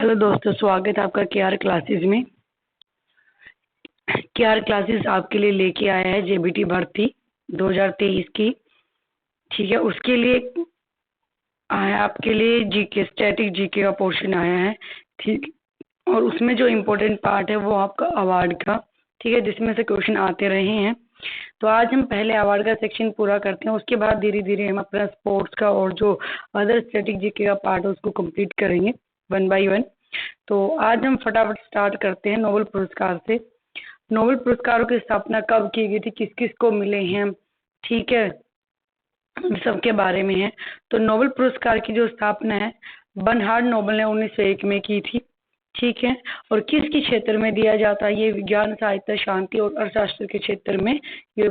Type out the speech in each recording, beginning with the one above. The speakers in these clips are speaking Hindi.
हेलो दोस्तों, स्वागत है आपका केआर क्लासेस में। केआर क्लासेस आपके लिए लेके आया है जेबीटी भर्ती 2023 की। ठीक है, उसके लिए आया आपके लिए जीके, स्टैटिक जीके का पोर्शन आया है। ठीक, और उसमें जो इम्पोर्टेंट पार्ट है वो आपका अवार्ड का, ठीक है, जिसमें से क्वेश्चन आते रहे हैं। तो आज हम पहले अवार्ड का सेक्शन पूरा करते हैं, उसके बाद धीरे धीरे हम अपना स्पोर्ट्स का और जो अदर स्टैटिक जीके का पार्ट है उसको कंप्लीट करेंगे वन बाय वन। तो आज हम फटाफट स्टार्ट करते हैं नोबेल पुरस्कार से। नोबेल पुरस्कारों की स्थापना कब की गई थी, किस किस को मिले हैं, ठीक है, सबके बारे में है। तो नोबेल पुरस्कार की जो स्थापना है बर्नहार्ड नोबेल ने 1901 में की थी। ठीक है, और किसके क्षेत्र में दिया जाता है? ये विज्ञान, साहित्य, शांति और अर्थशास्त्र के क्षेत्र में ये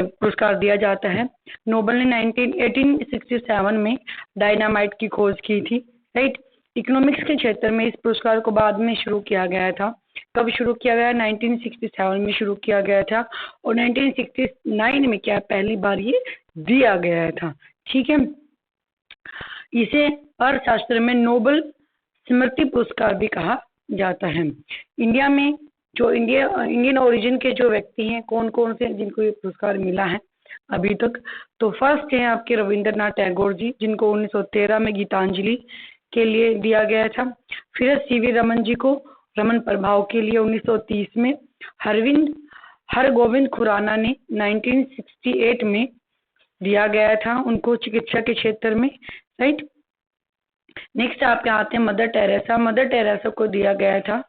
पुरस्कार दिया जाता है। नोबेल ने 1867 में डायनामाइट की खोज की थी। राइट, इकोनॉमिक्स के क्षेत्र में इस पुरस्कार को बाद में शुरू किया गया था। कब शुरू किया गया? 1967 में शुरू किया गया था, और 1969 में क्या पहली बार ये दिया गया था। ठीक है, इसे अर्थशास्त्र में नोबेल स्मृति पुरस्कार भी कहा जाता है। इंडिया में जो इंडियन ओरिजिन के जो व्यक्ति हैं, कौन कौन से जिनको ये पुरस्कार मिला है अभी तक? तो फर्स्ट है आपके रविंद्रनाथ टैगोर जी, जिनको 1913 में गीतांजलि के लिए दिया गया था। फिर सीवी रमन जी को रमन प्रभाव के लिए 1930 में। हरगोविंद खुराना ने 1968 में दिया गया था उनको चिकित्सा के क्षेत्र में। राइट, नेक्स्ट आपके आते हैं मदर टेरेसा। मदर टेरेसा को दिया गया था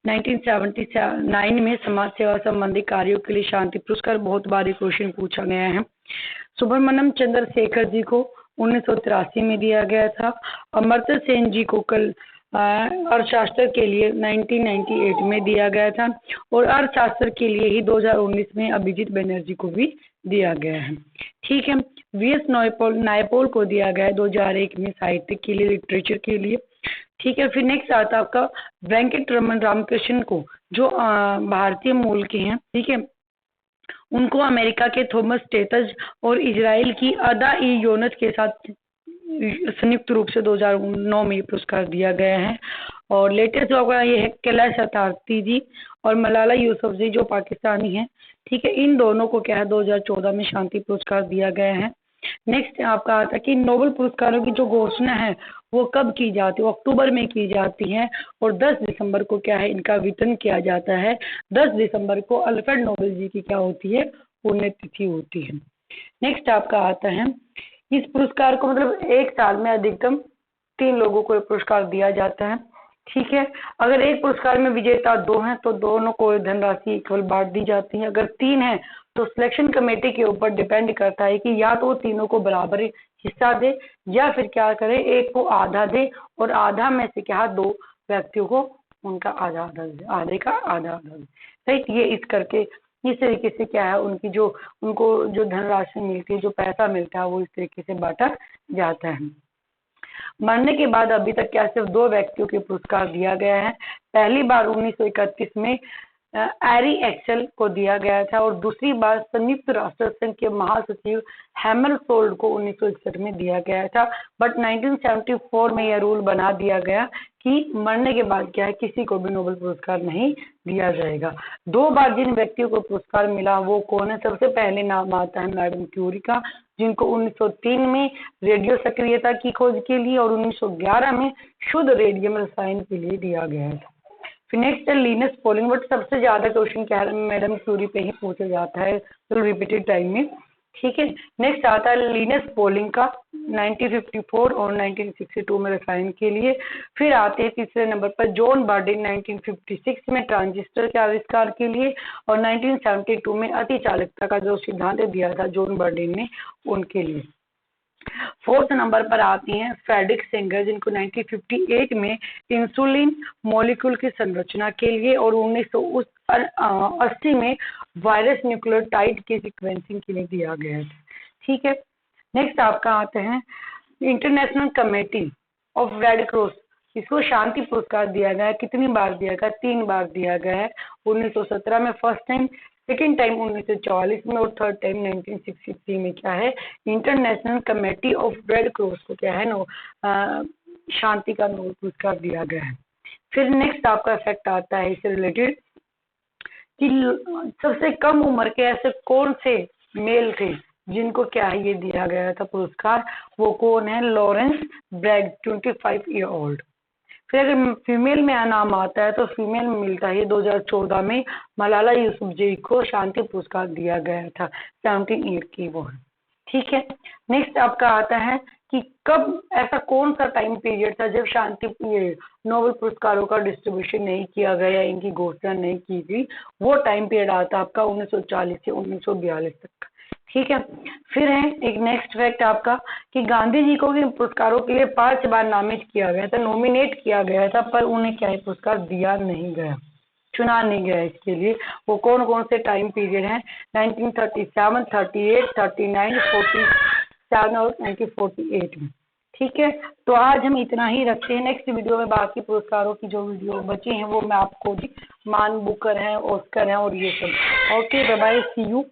1979 में समाज सेवा संबंधी कार्यों के लिए शांति पुरस्कार। बहुत बार क्वेश्चन पूछा गया है। सुब्रमण्यम चंद्रशेखर जी को 1983 में दिया गया था। अमर्त्य सेन जी को कल अर्थशास्त्र के लिए 1998 में दिया गया था, और अर्थशास्त्र के लिए ही 2019 में अभिजीत बनर्जी को भी दिया गया है। ठीक है, वीएस नायपॉल को दिया गया है 2001 में साहित्य के लिए, लिटरेचर के लिए। ठीक है, फिर नेक्स्ट आता है आपका वेंकट रमन रामकृष्णन को, जो भारतीय मूल के हैं। ठीक है, उनको अमेरिका के थॉमस टेटज और इजराइल की अदा ई योनत के साथ संयुक्त रूप से 2009 में ये पुरस्कार दिया गया है। और लेटेस्ट होगा ये है कैलाश सत्यार्थी जी और मलाला यूसुफजई, जो पाकिस्तानी हैं। ठीक है, इन दोनों को क्या है 2014 में शांति पुरस्कार दिया गया है। नेक्स्ट आपका आता है कि नोबेल पुरस्कारों की जो घोषणा है वो कब की जाती है? अक्टूबर में की जाती है, और 10 दिसंबर को क्या है इनका वितरण किया जाता है। 10 दिसंबर को अल्फ्रेड नोबेल जी की क्या होती है? पुण्यतिथि होती है। नेक्स्ट आपका आता है, इस पुरस्कार को मतलब एक साल में अधिकतम 3 लोगों को पुरस्कार दिया जाता है। ठीक है, अगर एक पुरस्कार में विजेता 2 हैं तो दोनों को धनराशि इक्वल बांट दी जाती है। अगर 3 हैं तो सिलेक्शन कमेटी के ऊपर डिपेंड करता है कि या तो वो तीनों को बराबर हिस्सा दे, या फिर क्या करे, एक को आधा दे, और आधा में से क्या 2 व्यक्तियों को उनका आधा आधा दे, आधे का आधा आधा दे। राइट, ये इस तरीके से क्या है उनको जो धनराशि मिलती है, जो पैसा मिलता है, वो इस तरीके से बांटा जाता है। मरने के बाद अभी तक क्या सिर्फ 2 व्यक्तियों के पुरस्कार दिया गया है। पहली बार 1931 में एरी एक्सेल को दिया गया था, और दूसरी बार संयुक्त राष्ट्र संघ के महासचिव हैमरसोल्ड को 1961 में दिया गया था। बट 1974 में यह रूल बना दिया गया कि मरने के बाद क्या है किसी को भी नोबेल पुरस्कार नहीं दिया जाएगा। 2 बार जिन व्यक्तियों को पुरस्कार मिला वो कौन है? सबसे पहले नाम आता है मैडम क्यूरी का, जिनको 1903 में रेडियो सक्रियता की खोज के लिए और 1911 में शुद्ध रेडियम रसायन के लिए दिया गया था। फिर नेक्स्ट है लिनस पॉलिंग। बट सबसे ज्यादा क्वेश्चन क्या है मैडम क्यूरी पे ही पूछा जाता है रिपीटेड टाइम में। ठीक है, नेक्स्ट आता है लिनस पॉलिंग का 1954 और 1962 में रसायन के लिए। फिर आते हैं तीसरे नंबर पर जॉन बर्डिन 1956 में ट्रांजिस्टर के आविष्कार के लिए, और 1972 में अति चालकता का जो सिद्धांत दिया था जॉन बर्डिन ने, उनके लिए। 4th नंबर पर आती हैं फ्रेडरिक सेंगर, जिनको 1958 में इंसुलिन मॉलिक्यूल की संरचना के लिए और 1980 में वायरस न्यूक्लियोटाइड के सीक्वेंसिंग के लिए दिया गया था। ठीक है, नेक्स्ट आपका आते हैं international committee of red cross. इसको शांति पुरस्कार दिया गया है। कितनी बार दिया गया? 3 बार दिया गया है। 1917 में फर्स्ट टाइम, सेकेंड टाइम 1944 में, और थर्ड टाइम 1963 में क्या है international committee of red cross को क्या है शांति का नोबेल पुरस्कार दिया गया है। फिर नेक्स्ट आपका फैक्ट आता है इससे रिलेटेड कि सबसे कम उम्र के ऐसे कौन से मेल थे जिनको क्या है ये दिया गया था पुरस्कार, वो कौन है, लॉरेंस ब्रैग 25 ईयर ओल्ड। फिर अगर फीमेल में नाम आता है तो फीमेल में मिलता है 2014 में मलाला यूसुफजई को शांति पुरस्कार दिया गया था, 17 ईयर की वो है। ठीक है, नेक्स्ट आपका आता है कि कब ऐसा कौन सा टाइम पीरियड था जब शांति नोबेल पुरस्कारों का डिस्ट्रीब्यूशन नहीं किया गया, इनकी घोषणा नहीं की गई। वो टाइम पीरियड आता है आपका 1940 से 1942 तक का। ठीक है, फिर है एक नेक्स्ट फैक्ट आपका कि गांधी जी को इन पुरस्कारों के लिए 5 बार नामित किया गया था, नॉमिनेट किया गया था, पर उन्हें क्या है पुरस्कार दिया नहीं गया, चुना नहीं गया इसके लिए। वो कौन कौन से टाइम पीरियड हैं, 1937, 38, 39, 47 और 1948 में। ठीक है, तो आज हम इतना ही रखते हैं। नेक्स्ट वीडियो में बाकी पुरस्कारों की जो वीडियो बची हैं वो मैं आपको मान बुकर हैं, ऑस्कर हैं और ये सब। Okay, bye bye, see you.